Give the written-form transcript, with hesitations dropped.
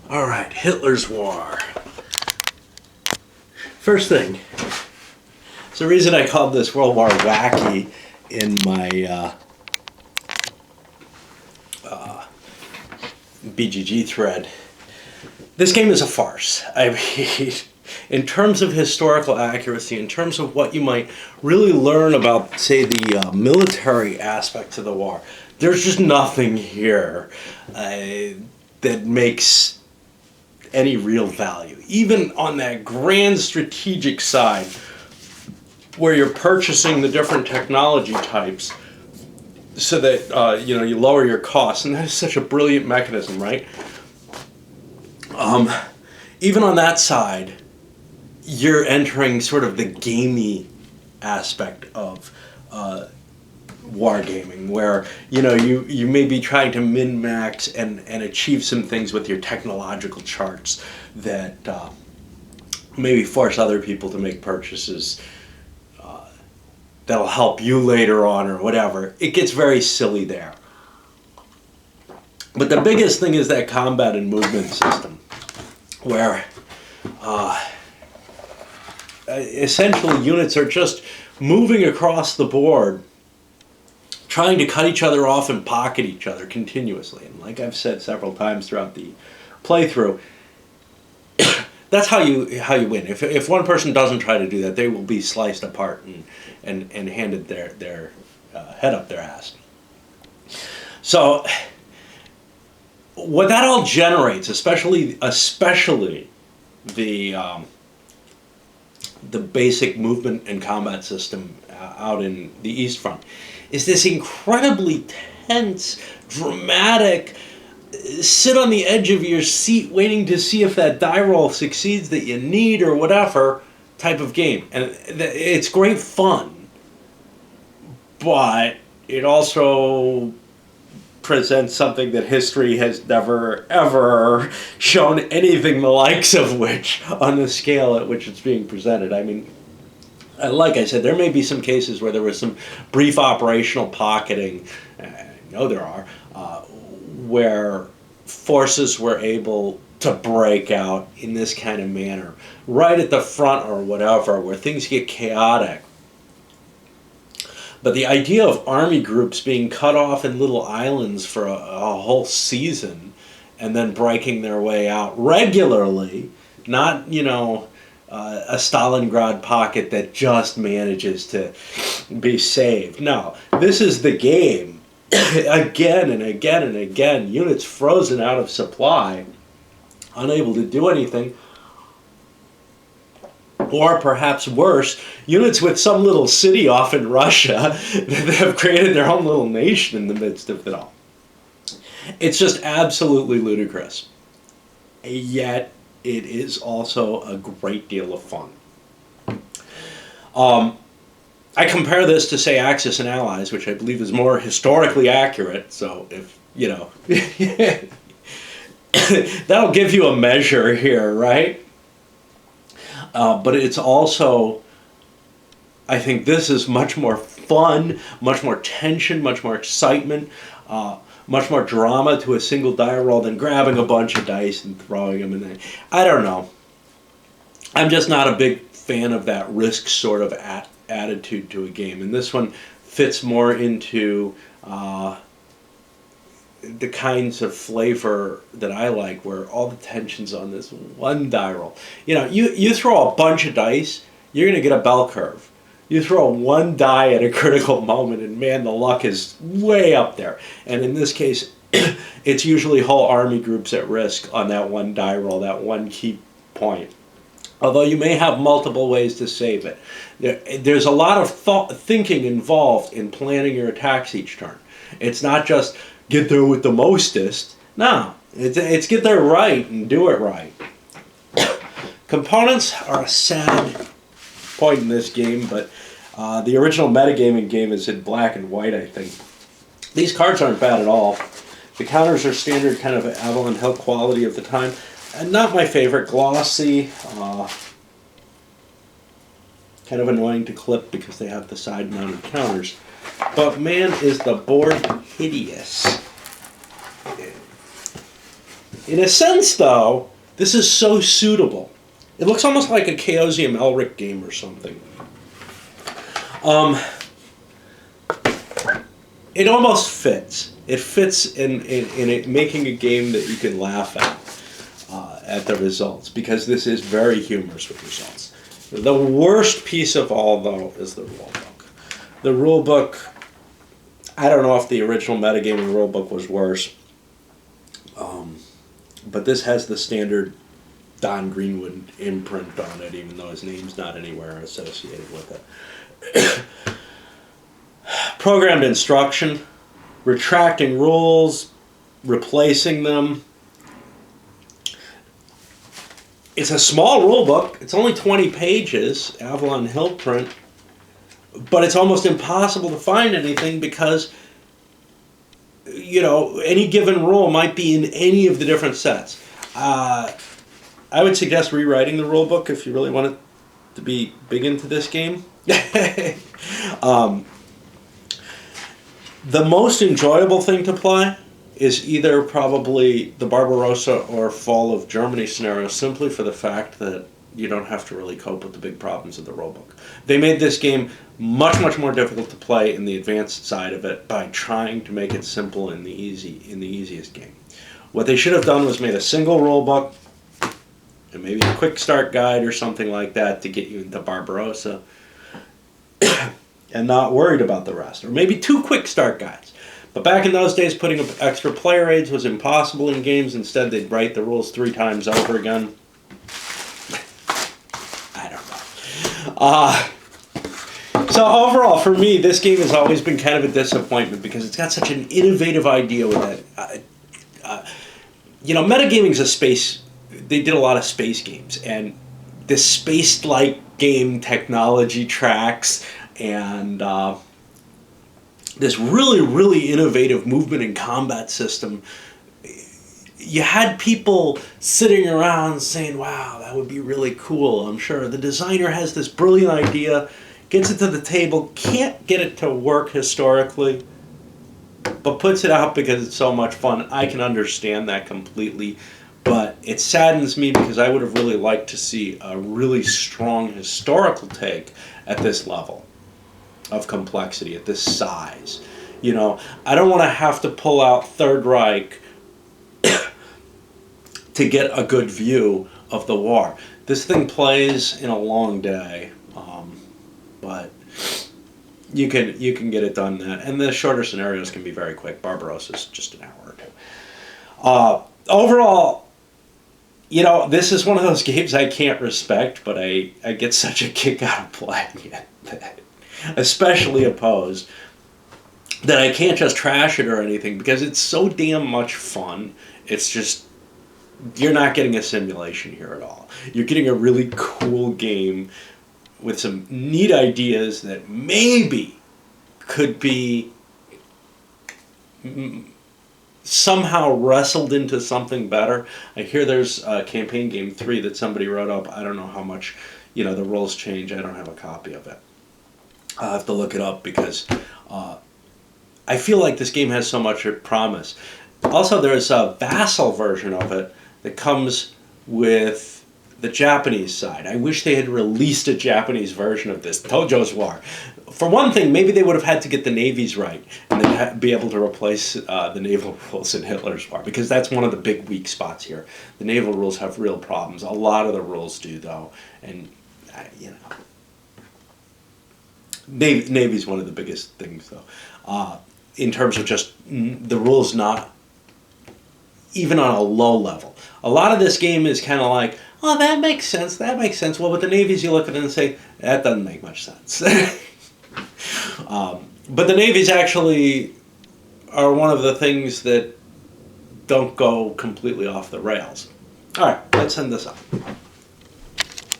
All right, Hitler's War. First thing, it's the reason I called this World War wacky in my BGG thread. This game is a farce. I mean, in terms of historical accuracy, in terms of what you might really learn about, say, the military aspects of the war, there's just nothing here that makes any real value. Even on that grand strategic side, where you're purchasing the different technology types so that you lower your costs, and that is such a brilliant mechanism, right? Even on that side, you're entering sort of the gamey aspect of wargaming, where you may be trying to min-max and achieve some things with your technological charts that maybe force other people to make purchases that'll help you later on or whatever. It gets very silly there. But the biggest thing is that combat and movement system, where essentially units are just moving across the board, trying to cut each other off and pocket each other continuously. And like I've said several times throughout the playthrough, that's how you win. If one person doesn't try to do that, they will be sliced apart and handed their head up their ass. So what that all generates, especially the basic movement and combat system out in the East Front, is this incredibly tense, dramatic, sit on the edge of your seat waiting to see if that die roll succeeds that you need or whatever type of game. And it's great fun, but it also presents something that history has never, ever shown anything the likes of which on the scale at which it's being presented. I mean, like I said, there may be some cases where there was some brief operational pocketing, I know there are, where forces were able to break out in this kind of manner, right at the front or whatever, where things get chaotic. But the idea of army groups being cut off in little islands for a whole season and then breaking their way out regularly, not, a Stalingrad pocket that just manages to be saved. No, this is the game. Again and again and again, units frozen out of supply, unable to do anything. Or perhaps worse, units with some little city off in Russia that have created their own little nation in the midst of it all. It's just absolutely ludicrous. Yet, it is also a great deal of fun. I compare this to, say, Axis and Allies, which I believe is more historically accurate, so if, that'll give you a measure here, right? But it's also, I think this is much more fun, much more tension, much more excitement, much more drama to a single die roll than grabbing a bunch of dice and throwing them in there. I don't know. I'm just not a big fan of that risk sort of attitude to a game. And this one fits more into the kinds of flavor that I like, where all the tension's on this one die roll. You throw a bunch of dice, you're going to get a bell curve. You throw one die at a critical moment, and man, the luck is way up there. And in this case, it's usually whole army groups at risk on that one die roll, that one key point. Although you may have multiple ways to save it. There's a lot of thinking involved in planning your attacks each turn. It's not just get there with the mostest. No, it's get there right and do it right. Components are a sad point in this game, but the original metagaming game is in black and white, I think. These cards aren't bad at all. The counters are standard kind of Avalon Hill quality of the time. And not my favorite, glossy, kind of annoying to clip because they have the side-mounted counters. But man, is the board hideous. In a sense, though, this is so suitable. It looks almost like a Chaosium Elric game or something. It almost fits. It fits in it making a game that you can laugh at the results, because this is very humorous with results. The worst piece of all, though, is the rulebook. The rulebook, I don't know if the original metagaming rulebook was worse, but this has the standard Don Greenwood imprint on it, even though his name's not anywhere associated with it. Programmed instruction, retracting rules, replacing them. It's a small rule book. It's only 20 pages, Avalon Hill print, but it's almost impossible to find anything because, you know, any given rule might be in any of the different sets. I would suggest rewriting the rule book if you really want to be big into this game. The most enjoyable thing to play is either probably the Barbarossa or Fall of Germany scenario, simply for the fact that you don't have to really cope with the big problems of the rulebook. They made this game much, much more difficult to play in the advanced side of it by trying to make it simple in the easiest game. What they should have done was made a single rulebook and maybe a quick start guide or something like that to get you into Barbarossa and not worried about the rest. Or maybe 2 quick start guides. But back in those days, putting up extra player aids was impossible in games. Instead, they'd write the rules 3 times over again. I don't know. So overall, for me, this game has always been kind of a disappointment because it's got such an innovative idea with it. You know, metagaming's a space. They did a lot of space games, and this space-like game technology tracks and this really, really innovative movement and combat system. You had people sitting around saying, wow, that would be really cool. I'm sure the designer has this brilliant idea, gets it to the table, can't get it to work historically, but puts it out because it's so much fun. I can understand that completely, but it saddens me because I would have really liked to see a really strong historical take at this level of complexity, at this size. You know, I don't want to have to pull out Third Reich to get a good view of the war. This thing plays in a long day, but you can get it done that. And the shorter scenarios can be very quick. Barbarossa's just an hour or 2. Overall, you know, this is one of those games I can't respect, but I get such a kick out of playing it. Especially opposed, that I can't just trash it or anything because it's so damn much fun. It's just, you're not getting a simulation here at all. You're getting a really cool game with some neat ideas that maybe could be somehow wrestled into something better. I hear there's campaign game 3 that somebody wrote up. I don't know how much, you know, the rules change. I don't have a copy of it. I'll have to look it up because I feel like this game has so much promise. Also, there's a Vassal version of it that comes with the Japanese side. I wish they had released a Japanese version of this, Tojo's War. For one thing, maybe they would have had to get the navies right and then be able to replace the naval rules in Hitler's War, because that's one of the big weak spots here. The naval rules have real problems. A lot of the rules do, though, and you know. Navy's one of the biggest things, though, in terms of just the rules not even on a low level. A lot of this game is kind of like, oh, that makes sense, that makes sense. Well, with the navies, you look at it and say, that doesn't make much sense. But the navies actually are one of the things that don't go completely off the rails. All right, let's end this up.